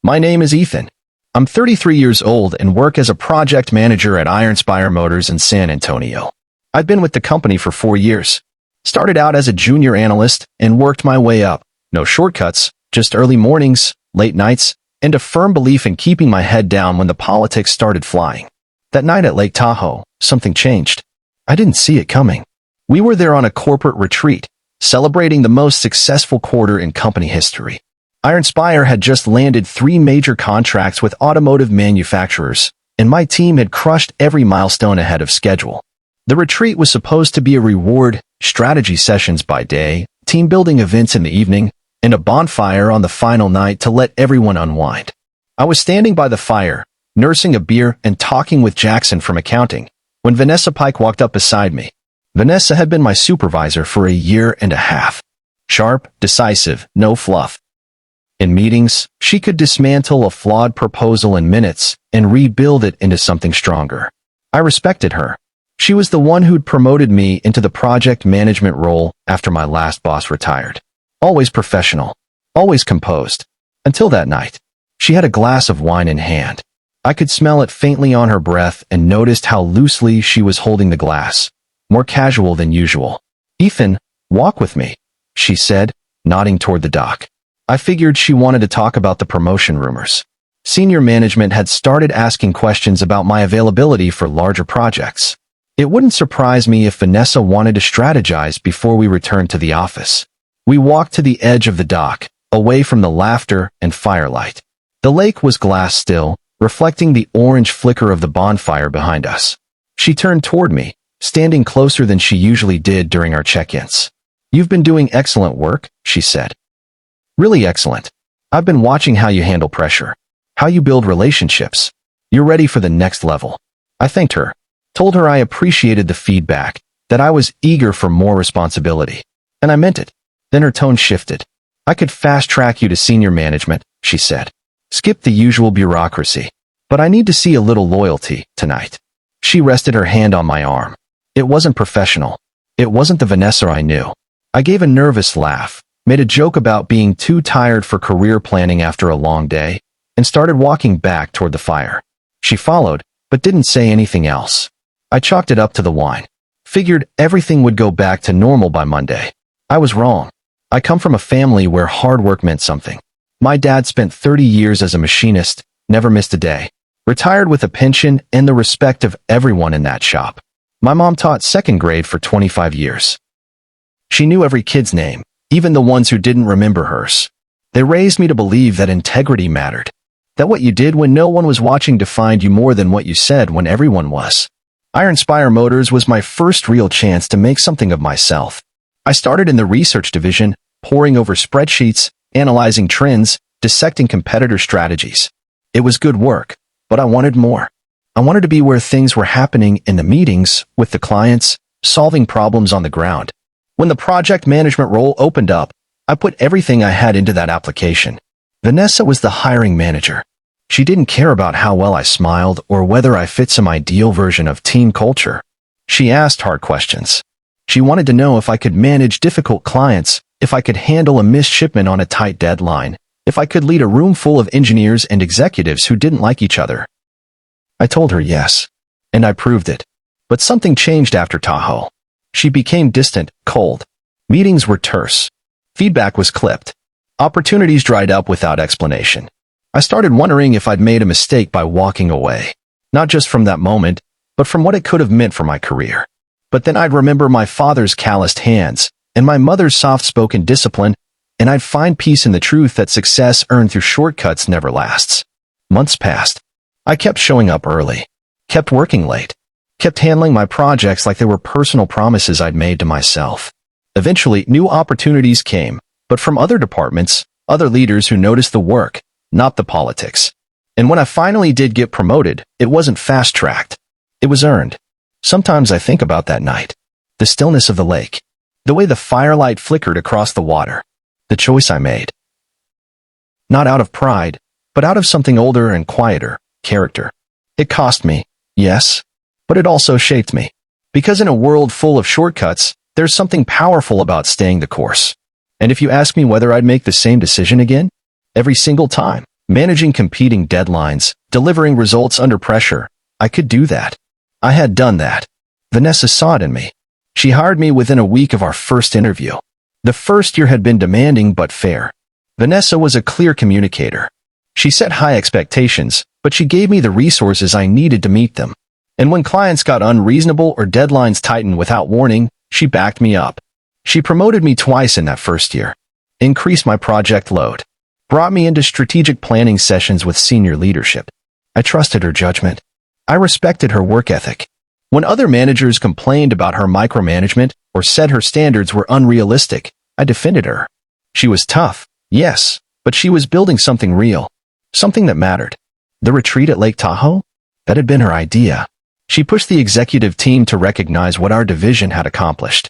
My name is Ethan. I'm 33 years old and work as a project manager at Ironspire Motors in San Antonio. I've been with the company for 4 years. Started out as a junior analyst and worked my way up. No shortcuts, just early mornings, late nights, and a firm belief in keeping my head down when the politics started flying. That night at Lake Tahoe, something changed. I didn't see it coming. We were there on a corporate retreat, celebrating the most successful quarter in company history. Ironspire had just landed 3 major contracts with automotive manufacturers, and my team had crushed every milestone ahead of schedule. The retreat was supposed to be a reward, strategy sessions by day, team-building events in the evening, and a bonfire on the final night to let everyone unwind. I was standing by the fire, nursing a beer and talking with Jackson from accounting, when Vanessa Pike walked up beside me. Vanessa had been my supervisor for 1.5 years. Sharp, decisive, no fluff. In meetings, she could dismantle a flawed proposal in minutes and rebuild it into something stronger. I respected her. She was the one who'd promoted me into the project management role after my last boss retired. Always professional, always composed. Until that night. She had a glass of wine in hand. I could smell it faintly on her breath and noticed how loosely she was holding the glass, more casual than usual. "Ethan, walk with me," she said, nodding toward the dock. I figured she wanted to talk about the promotion rumors. Senior management had started asking questions about my availability for larger projects. It wouldn't surprise me if Vanessa wanted to strategize before we returned to the office. We walked to the edge of the dock, away from the laughter and firelight. The lake was glass still, reflecting the orange flicker of the bonfire behind us. She turned toward me, standing closer than she usually did during our check-ins. "You've been doing excellent work," she said. "Really excellent. I've been watching how you handle pressure, how you build relationships. You're ready for the next level." I thanked her, told her I appreciated the feedback, that I was eager for more responsibility. And I meant it. Then her tone shifted. "I could fast-track you to senior management," she said. "Skip the usual bureaucracy. But I need to see a little loyalty tonight." She rested her hand on my arm. It wasn't professional. It wasn't the Vanessa I knew. I gave a nervous laugh, made a joke about being too tired for career planning after a long day, and started walking back toward the fire. She followed, but didn't say anything else. I chalked it up to the wine. Figured everything would go back to normal by Monday. I was wrong. I come from a family where hard work meant something. My dad spent 30 years as a machinist, never missed a day. Retired with a pension and the respect of everyone in that shop. My mom taught 2nd grade for 25 years. She knew every kid's name, even the ones who didn't remember hers. They raised me to believe that integrity mattered. That what you did when no one was watching defined you more than what you said when everyone was. Ironspire Motors was my first real chance to make something of myself. I started in the research division, poring over spreadsheets, analyzing trends, dissecting competitor strategies. It was good work, but I wanted more. I wanted to be where things were happening in the meetings, with the clients, solving problems on the ground. When the project management role opened up, I put everything I had into that application. Vanessa was the hiring manager. She didn't care about how well I smiled or whether I fit some ideal version of team culture. She asked hard questions. She wanted to know if I could manage difficult clients, if I could handle a missed shipment on a tight deadline, if I could lead a room full of engineers and executives who didn't like each other. I told her yes, and I proved it. But something changed after Tahoe. She became distant, cold. Meetings were terse. Feedback was clipped. Opportunities dried up without explanation. I started wondering if I'd made a mistake by walking away. Not just from that moment, but from what it could have meant for my career. But then I'd remember my father's calloused hands, and my mother's soft-spoken discipline, and I'd find peace in the truth that success earned through shortcuts never lasts. Months passed. I kept showing up early, kept working late, kept handling my projects like they were personal promises I'd made to myself. Eventually, new opportunities came, but from other departments, other leaders who noticed the work, not the politics. And when I finally did get promoted, it wasn't fast-tracked. It was earned. Sometimes I think about that night. The stillness of the lake. The way the firelight flickered across the water. The choice I made. Not out of pride, but out of something older and quieter, character. It cost me, yes, but it also shaped me. Because in a world full of shortcuts, there's something powerful about staying the course. And if you ask me whether I'd make the same decision again, every single time, Managing competing deadlines, delivering results under pressure. I could do that. I had done that. Vanessa saw it in me. She hired me within a week of our first interview. The first year had been demanding but fair. Vanessa was a clear communicator. She set high expectations, but she gave me the resources I needed to meet them. And when clients got unreasonable or deadlines tightened without warning, she backed me up. She promoted me twice in that first year, increased my project load, brought me into strategic planning sessions with senior leadership. I trusted her judgment. I respected her work ethic. When other managers complained about her micromanagement or said her standards were unrealistic, I defended her. She was tough, yes, but she was building something real, something that mattered. The retreat at Lake Tahoe? That had been her idea. She pushed the executive team to recognize what our division had accomplished.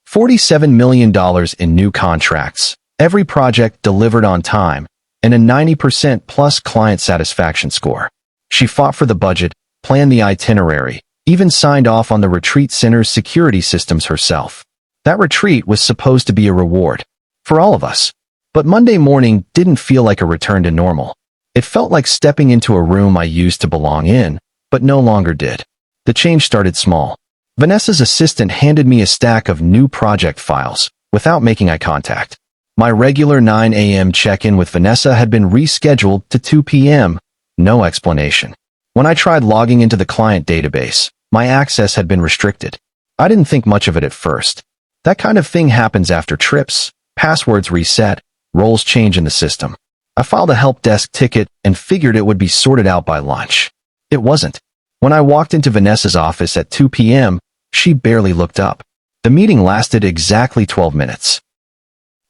$47 million in new contracts, every project delivered on time, and a 90% plus client satisfaction score. She fought for the budget, planned the itinerary, even signed off on the retreat center's security systems herself. That retreat was supposed to be a reward for all of us. But Monday morning didn't feel like a return to normal. It felt like stepping into a room I used to belong in, but no longer did. The change started small. Vanessa's assistant handed me a stack of new project files without making eye contact. My regular 9 a.m. check-in with Vanessa had been rescheduled to 2 p.m. No explanation. When I tried logging into the client database, my access had been restricted. I didn't think much of it at first. That kind of thing happens after trips, passwords reset, roles change in the system. I filed a help desk ticket and figured it would be sorted out by lunch. It wasn't. When I walked into Vanessa's office at 2 p.m., she barely looked up. The meeting lasted exactly 12 minutes.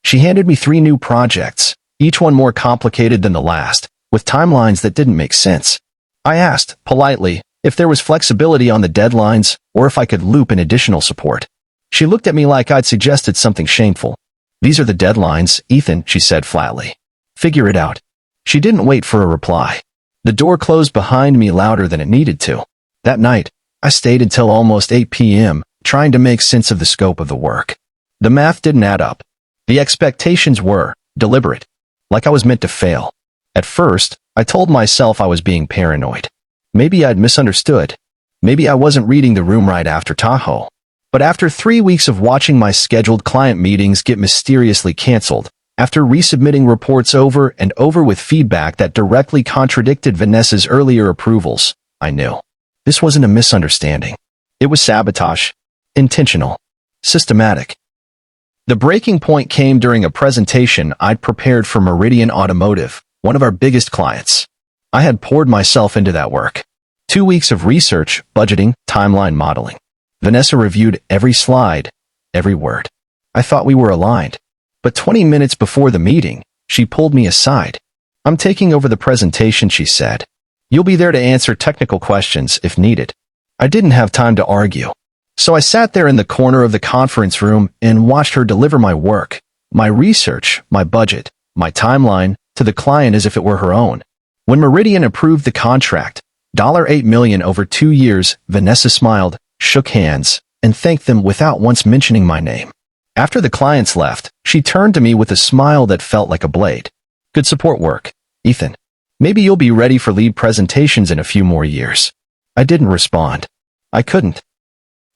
She handed me 3 new projects, each one more complicated than the last, with timelines that didn't make sense. I asked, politely, if there was flexibility on the deadlines or if I could loop in additional support. She looked at me like I'd suggested something shameful. "These are the deadlines, Ethan," she said flatly. "Figure it out." She didn't wait for a reply. The door closed behind me louder than it needed to. That night, I stayed until almost 8 p.m., trying to make sense of the scope of the work. The math didn't add up. The expectations were deliberate, like I was meant to fail. At first, I told myself I was being paranoid. Maybe I'd misunderstood. Maybe I wasn't reading the room right after Tahoe. But after 3 weeks of watching my scheduled client meetings get mysteriously canceled, after resubmitting reports over and over with feedback that directly contradicted Vanessa's earlier approvals, I knew. This wasn't a misunderstanding. It was sabotage. Intentional. Systematic. The breaking point came during a presentation I'd prepared for Meridian Automotive, one of our biggest clients. I had poured myself into that work. 2 weeks of research, budgeting, timeline modeling. Vanessa reviewed every slide, every word. I thought we were aligned. But 20 minutes before the meeting, she pulled me aside. "I'm taking over the presentation," she said. "You'll be there to answer technical questions if needed." I didn't have time to argue. So I sat there in the corner of the conference room and watched her deliver my work, my research, my budget, my timeline, to the client as if it were her own. When Meridian approved the contract, $8 million over 2 years, Vanessa smiled, shook hands, and thanked them without once mentioning my name. After the clients left, she turned to me with a smile that felt like a blade. "Good support work, Ethan. Maybe you'll be ready for lead presentations in a few more years." I didn't respond. I couldn't.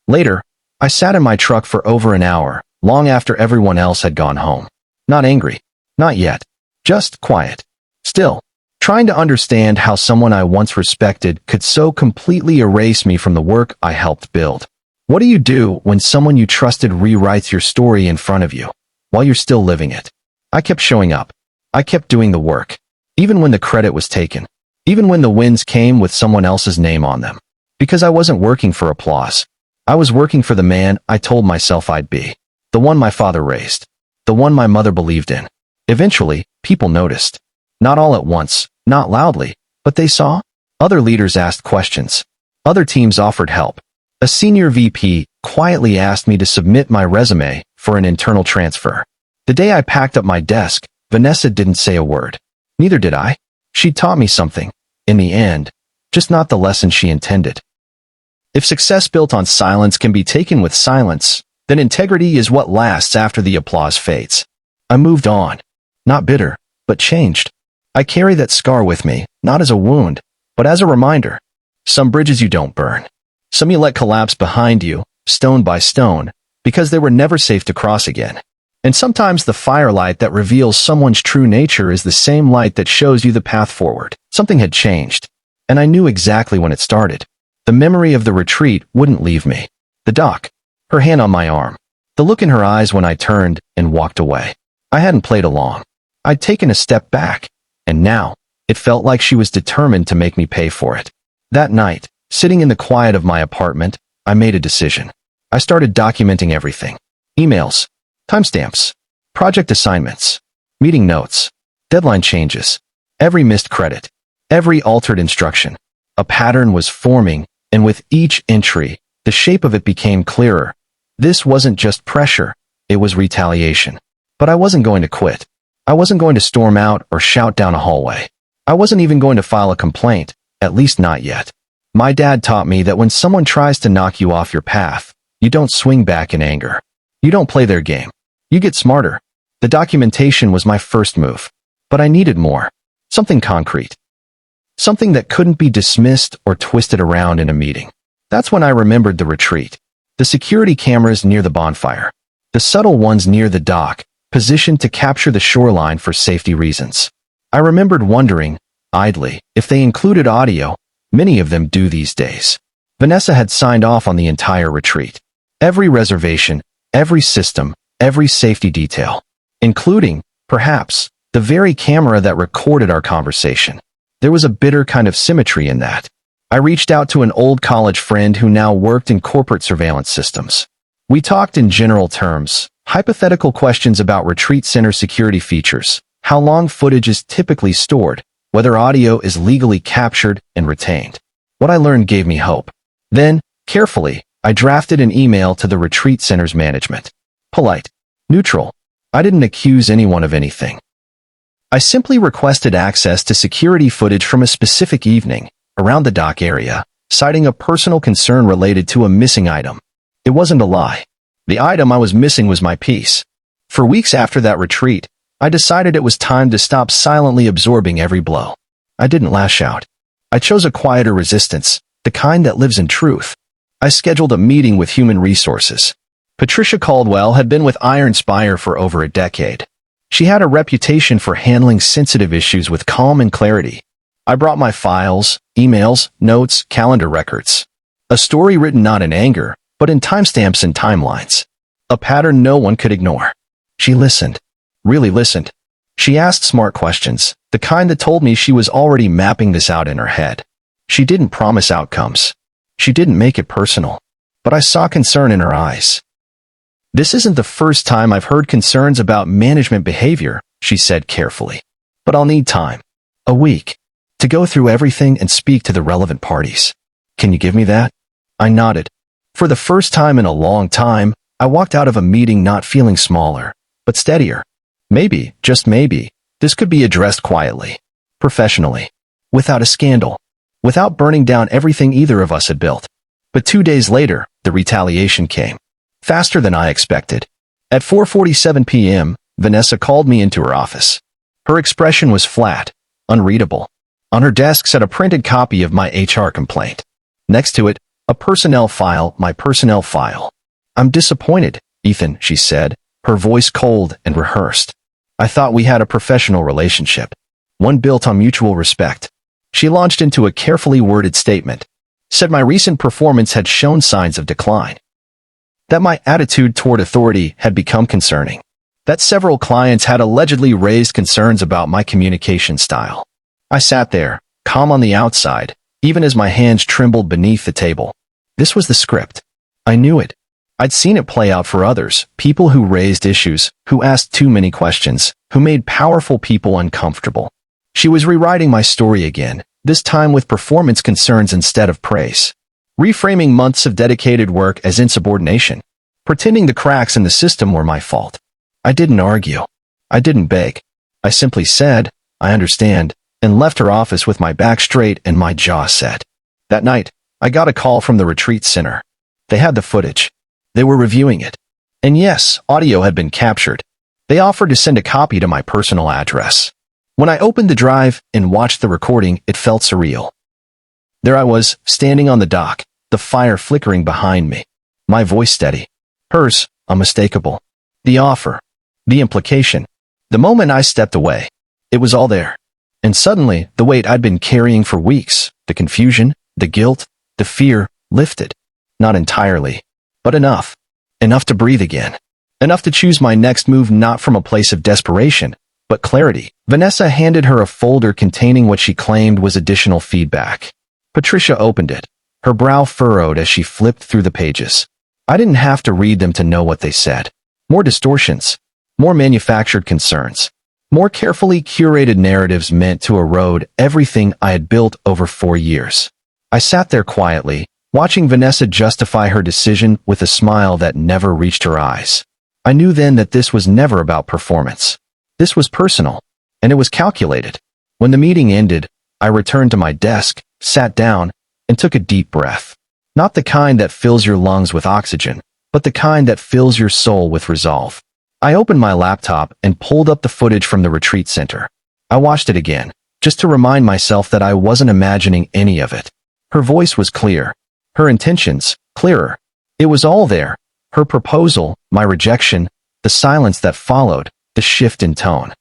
Later, I sat in my truck for over an hour, long after everyone else had gone home. Not angry. Not yet. Just quiet. Still, trying to understand how someone I once respected could so completely erase me from the work I helped build. What do you do when someone you trusted rewrites your story in front of you, while you're still living it? I kept showing up. I kept doing the work, even when the credit was taken, even when the wins came with someone else's name on them. Because I wasn't working for applause. I was working for the man I told myself I'd be, the one my father raised, the one my mother believed in. Eventually, people noticed. Not all at once, not loudly, but they saw. Other leaders asked questions. Other teams offered help. A senior VP quietly asked me to submit my resume for an internal transfer. The day I packed up my desk, Vanessa didn't say a word. Neither did I. She taught me something, in the end, just not the lesson she intended. If success built on silence can be taken with silence, then integrity is what lasts after the applause fades. I moved on. Not bitter, but changed. I carry that scar with me, not as a wound, but as a reminder. Some bridges you don't burn. Some you let collapse behind you, stone by stone, because they were never safe to cross again. And sometimes the firelight that reveals someone's true nature is the same light that shows you the path forward. Something had changed, and I knew exactly when it started. The memory of the retreat wouldn't leave me. The doc, her hand on my arm, the look in her eyes when I turned and walked away. I hadn't played along. I'd taken a step back, and now it felt like she was determined to make me pay for it. That night, sitting in the quiet of my apartment, I made a decision. I started documenting everything. Emails, timestamps, project assignments, meeting notes, deadline changes, every missed credit, every altered instruction. A pattern was forming, and with each entry, the shape of it became clearer. This wasn't just pressure, it was retaliation. But I wasn't going to quit. I wasn't going to storm out or shout down a hallway. I wasn't even going to file a complaint, at least not yet. My dad taught me that when someone tries to knock you off your path, you don't swing back in anger. You don't play their game. You get smarter. The documentation was my first move. But I needed more. Something concrete. Something that couldn't be dismissed or twisted around in a meeting. That's when I remembered the retreat. The security cameras near the bonfire. The subtle ones near the dock, positioned to capture the shoreline for safety reasons. I remembered wondering, idly, if they included audio. Many of them do these days. Vanessa had signed off on the entire retreat. Every reservation, every system, every safety detail. Including, perhaps, the very camera that recorded our conversation. There was a bitter kind of symmetry in that. I reached out to an old college friend who now worked in corporate surveillance systems. We talked in general terms, hypothetical questions about retreat center security features, how long footage is typically stored, whether audio is legally captured and retained. What I learned gave me hope. Then, carefully, I drafted an email to the retreat center's management. Polite. Neutral. I didn't accuse anyone of anything. I simply requested access to security footage from a specific evening, around the dock area, citing a personal concern related to a missing item. It wasn't a lie. The item I was missing was my piece. For weeks after that retreat, I decided it was time to stop silently absorbing every blow. I didn't lash out. I chose a quieter resistance, the kind that lives in truth. I scheduled a meeting with Human Resources. Patricia Caldwell had been with Iron Spire for over a decade. She had a reputation for handling sensitive issues with calm and clarity. I brought my files, emails, notes, calendar records. A story written not in anger, but in timestamps and timelines. A pattern no one could ignore. She listened. Really listened. She asked smart questions, the kind that told me she was already mapping this out in her head. She didn't promise outcomes. She didn't make it personal. But I saw concern in her eyes. This isn't the first time I've heard concerns about management behavior, she said carefully. But I'll need time. A week. To go through everything and speak to the relevant parties. Can you give me that? I nodded. For the first time in a long time, I walked out of a meeting not feeling smaller, but steadier. Maybe, just maybe, this could be addressed quietly, professionally, without a scandal, without burning down everything either of us had built. But 2 days later, the retaliation came. Faster than I expected. At 4:47 p.m., Vanessa called me into her office. Her expression was flat, unreadable. On her desk sat a printed copy of my HR complaint. Next to it, a personnel file, my personnel file. I'm disappointed, Ethan, she said, her voice cold and rehearsed. I thought we had a professional relationship, one built on mutual respect. She launched into a carefully worded statement, said my recent performance had shown signs of decline, that my attitude toward authority had become concerning, that several clients had allegedly raised concerns about my communication style. I sat there, calm on the outside, even as my hands trembled beneath the table. This was the script. I knew it. I'd seen it play out for others, people who raised issues, who asked too many questions, who made powerful people uncomfortable. She was rewriting my story again, this time with performance concerns instead of praise. Reframing months of dedicated work as insubordination. Pretending the cracks in the system were my fault. I didn't argue. I didn't beg. I simply said, I understand, and left her office with my back straight and my jaw set. That night, I got a call from the retreat center. They had the footage. They were reviewing it. And yes, audio had been captured. They offered to send a copy to my personal address. When I opened the drive and watched the recording, it felt surreal. There I was, standing on the dock, the fire flickering behind me. My voice steady. Hers, unmistakable. The offer. The implication. The moment I stepped away, it was all there. And suddenly, the weight I'd been carrying for weeks, the confusion, the guilt, the fear, lifted. Not entirely, but enough. Enough to breathe again. Enough to choose my next move not from a place of desperation, but clarity. Vanessa handed her a folder containing what she claimed was additional feedback. Patricia opened it, her brow furrowed as she flipped through the pages. I didn't have to read them to know what they said. More distortions. More manufactured concerns. More carefully curated narratives meant to erode everything I had built over 4 years. I sat there quietly, watching Vanessa justify her decision with a smile that never reached her eyes. I knew then that this was never about performance. This was personal, and it was calculated. When the meeting ended, I returned to my desk, sat down, and took a deep breath. Not the kind that fills your lungs with oxygen, but the kind that fills your soul with resolve. I opened my laptop and pulled up the footage from the retreat center. I watched it again, just to remind myself that I wasn't imagining any of it. Her voice was clear. Her intentions, clearer. It was all there. Her proposal, my rejection, the silence that followed, the shift in tone.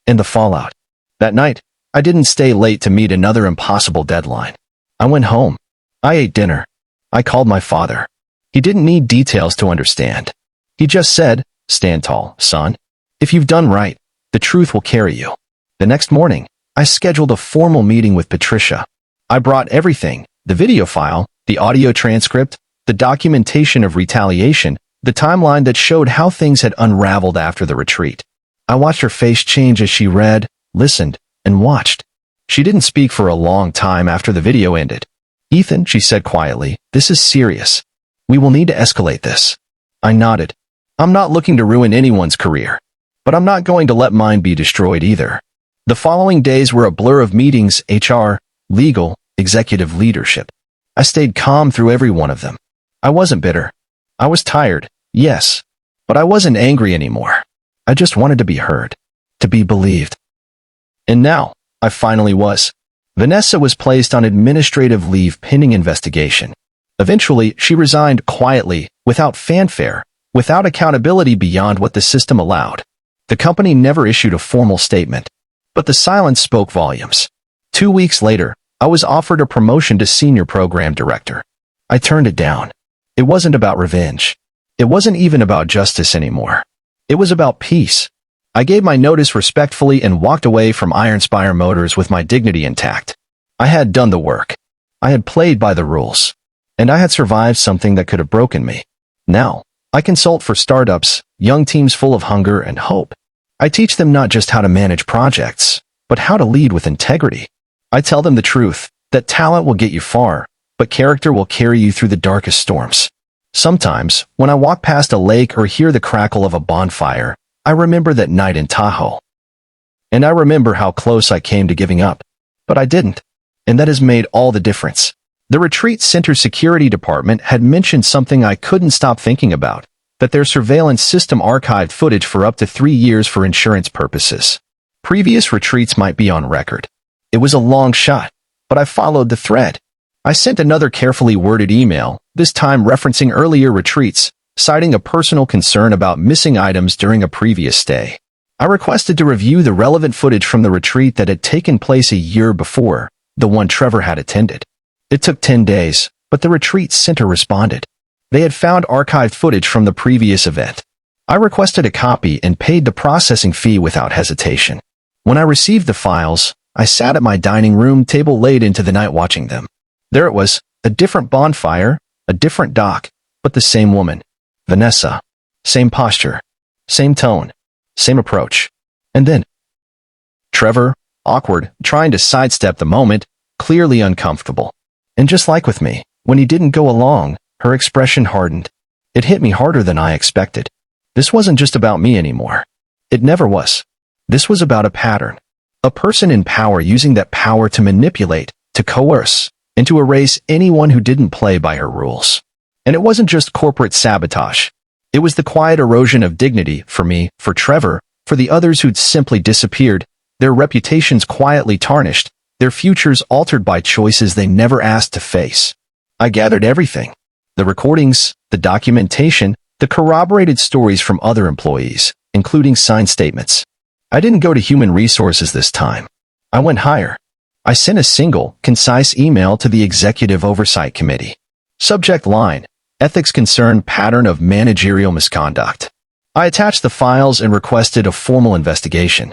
And the fallout. That night, I didn't stay late to meet another impossible deadline. I went home. I ate dinner. I called my father. He didn't need details to understand. He just said, "Stand tall, son. If you've done right, the truth will carry you." The next morning, I scheduled a formal meeting with Patricia. I brought everything, the video file, the audio transcript, the documentation of retaliation, the timeline that showed how things had unraveled after the retreat. I watched her face change as she read, listened, and watched. She didn't speak for a long time after the video ended. "Ethan," she said quietly, "this is serious. We will need to escalate this." I nodded. I'm not looking to ruin anyone's career, but I'm not going to let mine be destroyed either. The following days were a blur of meetings, HR, legal, executive leadership. I stayed calm through every one of them. I wasn't bitter. I was tired, yes, but I wasn't angry anymore. I just wanted to be heard, to be believed. And now, I finally was. Vanessa was placed on administrative leave pending investigation. Eventually, she resigned quietly, without fanfare, without accountability beyond what the system allowed. The company never issued a formal statement, but the silence spoke volumes. 2 weeks later, I was offered a promotion to senior program director. I turned it down. It wasn't about revenge. It wasn't even about justice anymore. It was about peace. I gave my notice respectfully and walked away from Ironspire Motors with my dignity intact. I had done the work. I had played by the rules. And I had survived something that could have broken me. Now, I consult for startups, young teams full of hunger and hope. I teach them not just how to manage projects, but how to lead with integrity. I tell them the truth, that talent will get you far, but character will carry you through the darkest storms. Sometimes, when I walk past a lake or hear the crackle of a bonfire, I remember that night in Tahoe. And I remember how close I came to giving up. But I didn't. And that has made all the difference. The Retreat Center Security Department had mentioned something I couldn't stop thinking about, that their surveillance system archived footage for up to 3 years for insurance purposes. Previous retreats might be on record. It was a long shot, but I followed the thread. I sent another carefully worded email, this time referencing earlier retreats, citing a personal concern about missing items during a previous stay. I requested to review the relevant footage from the retreat that had taken place a year before, the one Trevor had attended. It took 10 days, but the retreat center responded. They had found archived footage from the previous event. I requested a copy and paid the processing fee without hesitation. When I received the files, I sat at my dining room table late into the night watching them. There it was, a different bonfire, a different dock, but the same woman, Vanessa. Same posture, same tone, same approach. And then Trevor, awkward, trying to sidestep the moment, clearly uncomfortable. And just like with me, when he didn't go along, her expression hardened. It hit me harder than I expected. This wasn't just about me anymore. It never was. This was about a pattern. A person in power using that power to manipulate, to coerce, and to erase anyone who didn't play by her rules. And it wasn't just corporate sabotage. It was the quiet erosion of dignity for me, for Trevor, for the others who'd simply disappeared. their reputations quietly tarnished, their futures altered by choices they never asked to face. I gathered everything. The recordings, the documentation, the corroborated stories from other employees, including signed statements. I didn't go to human resources this time. I went higher. I sent a single, concise email to the Executive Oversight Committee. Subject line: Ethics Concern Pattern of Managerial Misconduct. I attached the files and requested a formal investigation.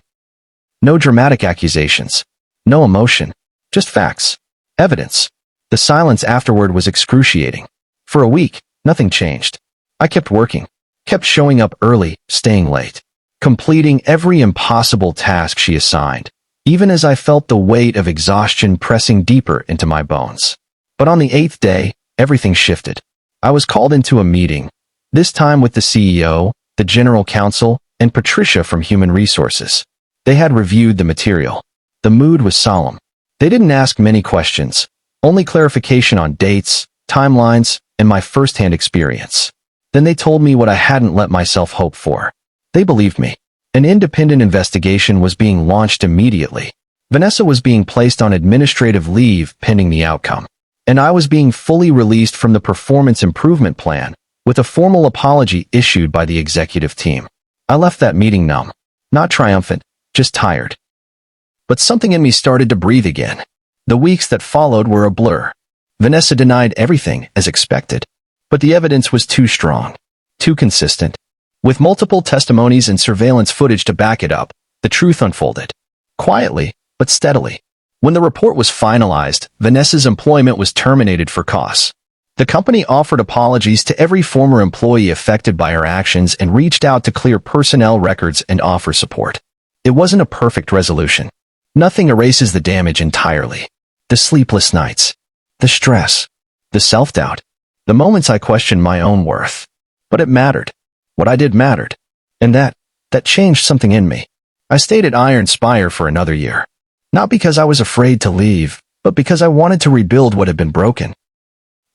No dramatic accusations. No emotion. Just facts. Evidence. The silence afterward was excruciating. For a week, nothing changed. I kept working, kept showing up early, staying late, completing every impossible task she assigned, even as I felt the weight of exhaustion pressing deeper into my bones. But on the 8th day, everything shifted. I was called into a meeting, this time with the CEO, the General Counsel, and Patricia from Human Resources. They had reviewed the material. The mood was solemn. They didn't ask many questions, only clarification on dates, timelines, and my first-hand experience. Then they told me what I hadn't let myself hope for. They believed me. An independent investigation was being launched immediately. Vanessa was being placed on administrative leave pending the outcome. And I was being fully released from the performance improvement plan, with a formal apology issued by the executive team. I left that meeting numb. Not triumphant, just tired. But something in me started to breathe again. The weeks that followed were a blur. Vanessa denied everything, as expected. But the evidence was too strong, too consistent. With multiple testimonies and surveillance footage to back it up, the truth unfolded. Quietly, but steadily. When the report was finalized, Vanessa's employment was terminated for cause. The company offered apologies to every former employee affected by her actions and reached out to clear personnel records and offer support. It wasn't a perfect resolution. Nothing erases the damage entirely. The sleepless nights, the stress, the self-doubt, the moments I questioned my own worth. But it mattered. What I did mattered. And that changed something in me. I stayed at Iron Spire for another year. Not because I was afraid to leave, but because I wanted to rebuild what had been broken.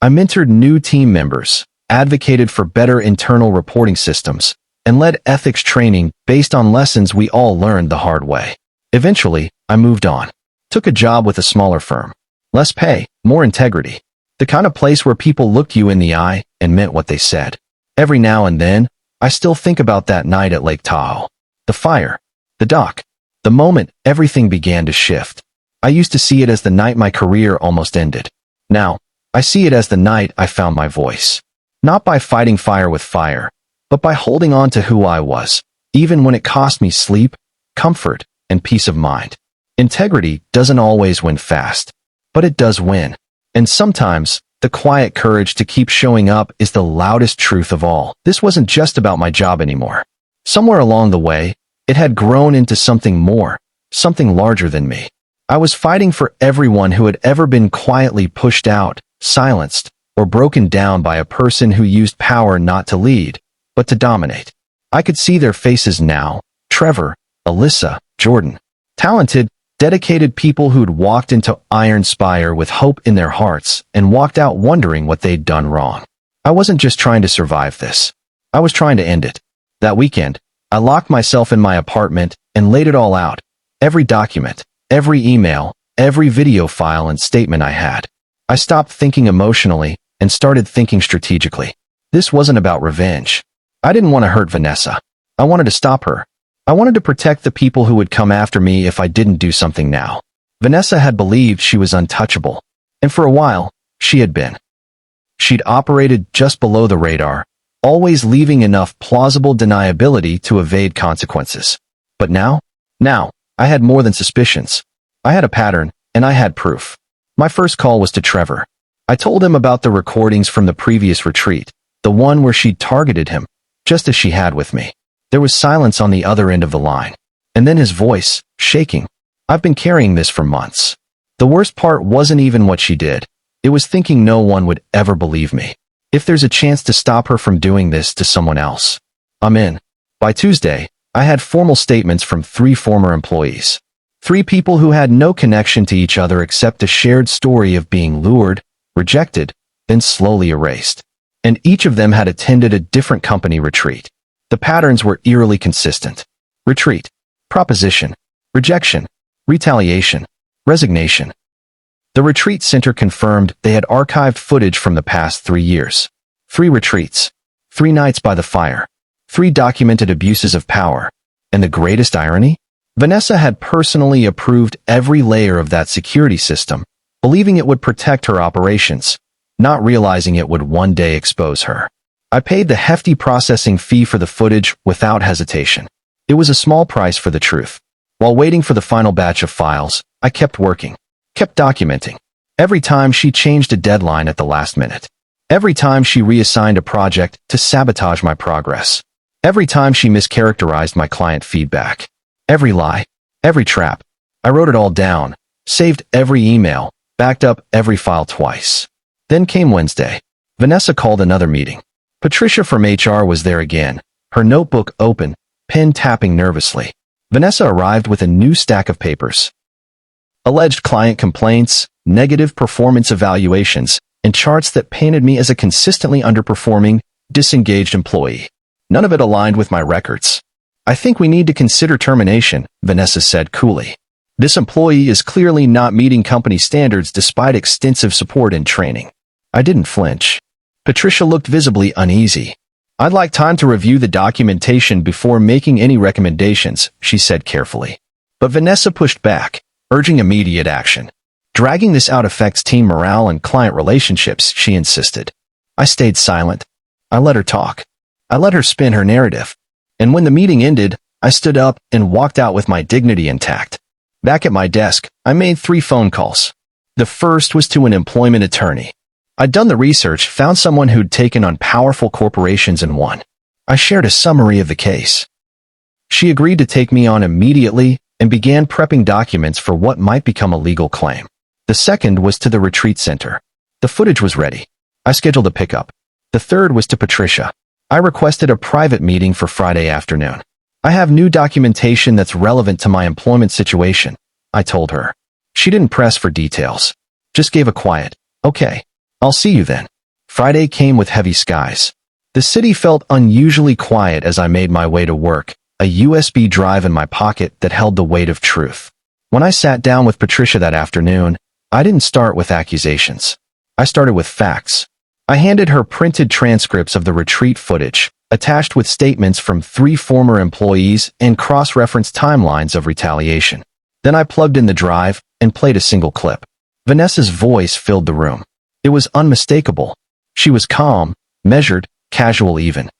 I mentored new team members, advocated for better internal reporting systems, and led ethics training based on lessons we all learned the hard way. Eventually, I moved on. Took a job with a smaller firm. Less pay, more integrity. The kind of place where people looked you in the eye and meant what they said. Every now and then, I still think about that night at Lake Tahoe. The fire. The dock. The moment everything began to shift. I used to see it as the night my career almost ended. Now, I see it as the night I found my voice. Not by fighting fire with fire, but by holding on to who I was, even when it cost me sleep, comfort, and peace of mind. Integrity doesn't always win fast, but it does win. And sometimes, the quiet courage to keep showing up is the loudest truth of all. This wasn't just about my job anymore. Somewhere along the way, it had grown into something more, something larger than me. I was fighting for everyone who had ever been quietly pushed out, silenced, or broken down by a person who used power not to lead, but to dominate. I could see their faces now: Trevor, Alyssa, Jordan. Talented, dedicated people who'd walked into Iron Spire with hope in their hearts and walked out wondering what they'd done wrong. I wasn't just trying to survive this. I was trying to end it. That weekend, I locked myself in my apartment and laid it all out. Every document, every email, every video file and statement I had. I stopped thinking emotionally and started thinking strategically. This wasn't about revenge. I didn't want to hurt Vanessa. I wanted to stop her. I wanted to protect the people who would come after me if I didn't do something now. Vanessa had believed she was untouchable, and for a while, she had been. She'd operated just below the radar, always leaving enough plausible deniability to evade consequences. But now, I had more than suspicions. I had a pattern, and I had proof. My first call was to Trevor. I told him about the recordings from the previous retreat, the one where she'd targeted him, just as she had with me. There was silence on the other end of the line. And then his voice, shaking. I've been carrying this for months. The worst part wasn't even what she did. It was thinking no one would ever believe me. If there's a chance to stop her from doing this to someone else, I'm in. By Tuesday, I had formal statements from 3 former employees. 3 people who had no connection to each other except a shared story of being lured, rejected, then slowly erased. And each of them had attended a different company retreat. The patterns were eerily consistent. Retreat. Proposition. rejection, retaliation, resignation. The retreat center confirmed they had archived footage from the past 3 years. 3 retreats, 3 nights by the fire, 3 documented abuses of power. And the greatest irony? Vanessa had personally approved every layer of that security system, believing it would protect her operations, not realizing it would one day expose her. I paid the hefty processing fee for the footage without hesitation. It was a small price for the truth. While waiting for the final batch of files, I kept working, kept documenting. Every time she changed a deadline at the last minute. Every time she reassigned a project to sabotage my progress. Every time she mischaracterized my client feedback. Every lie, every trap. I wrote it all down, saved every email, backed up every file twice. Then came Wednesday. Vanessa called another meeting. Patricia from HR was there again, her notebook open, pen tapping nervously. Vanessa arrived with a new stack of papers. Alleged client complaints, negative performance evaluations, and charts that painted me as a consistently underperforming, disengaged employee. None of it aligned with my records. I think we need to consider termination, Vanessa said coolly. This employee is clearly not meeting company standards despite extensive support and training. I didn't flinch. Patricia looked visibly uneasy. I'd like time to review the documentation before making any recommendations, she said carefully. But Vanessa pushed back, urging immediate action. Dragging this out affects team morale and client relationships, she insisted. I stayed silent. I let her talk. I let her spin her narrative. And when the meeting ended, I stood up and walked out with my dignity intact. Back at my desk, I made 3 phone calls. The first was to an employment attorney. I'd done the research, found someone who'd taken on powerful corporations and won. I shared a summary of the case. She agreed to take me on immediately and began prepping documents for what might become a legal claim. The second was to the retreat center. The footage was ready. I scheduled a pickup. The third was to Patricia. I requested a private meeting for Friday afternoon. I have new documentation that's relevant to my employment situation, I told her. She didn't press for details. Just gave a quiet, okay. I'll see you then. Friday came with heavy skies. The city felt unusually quiet as I made my way to work, a USB drive in my pocket that held the weight of truth. When I sat down with Patricia that afternoon, I didn't start with accusations. I started with facts. I handed her printed transcripts of the retreat footage, attached with statements from 3 former employees and cross-referenced timelines of retaliation. Then I plugged in the drive and played a single clip. Vanessa's voice filled the room. It was unmistakable. She was calm, measured, casual even.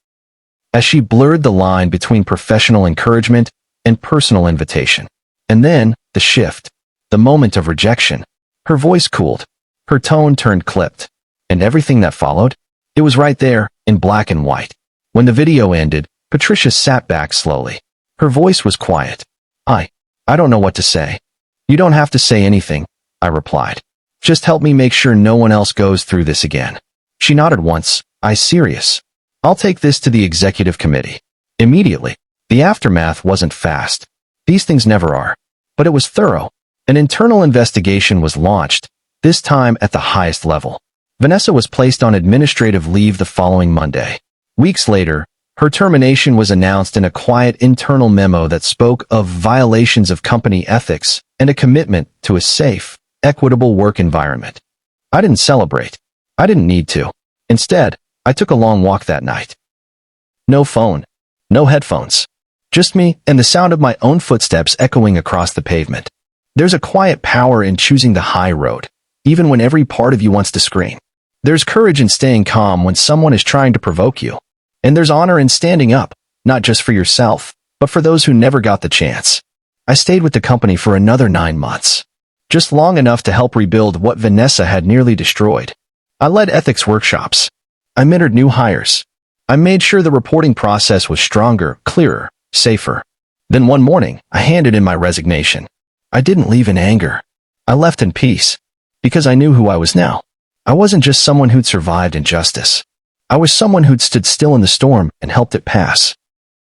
As she blurred the line between professional encouragement and personal invitation. And then, the shift. The moment of rejection. Her voice cooled. Her tone turned clipped. And everything that followed? It was right there, in black and white. When the video ended, Patricia sat back slowly. Her voice was quiet. I don't know what to say. You don't have to say anything, I replied. Just help me make sure no one else goes through this again. She nodded once. Serious. I'll take this to the executive committee. Immediately. The aftermath wasn't fast. These things never are. But it was thorough. An internal investigation was launched, this time at the highest level. Vanessa was placed on administrative leave the following Monday. Weeks later, her termination was announced in a quiet internal memo that spoke of violations of company ethics and a commitment to a safe, equitable work environment. I didn't celebrate. I didn't need to. Instead, I took a long walk that night. No phone. No headphones. Just me and the sound of my own footsteps echoing across the pavement. There's a quiet power in choosing the high road, even when every part of you wants to scream. There's courage in staying calm when someone is trying to provoke you. And there's honor in standing up, not just for yourself, but for those who never got the chance. I stayed with the company for another 9 months. Just long enough to help rebuild what Vanessa had nearly destroyed. I led ethics workshops. I mentored new hires. I made sure the reporting process was stronger, clearer, safer. Then one morning, I handed in my resignation. I didn't leave in anger. I left in peace. Because I knew who I was now. I wasn't just someone who'd survived injustice. I was someone who'd stood still in the storm and helped it pass.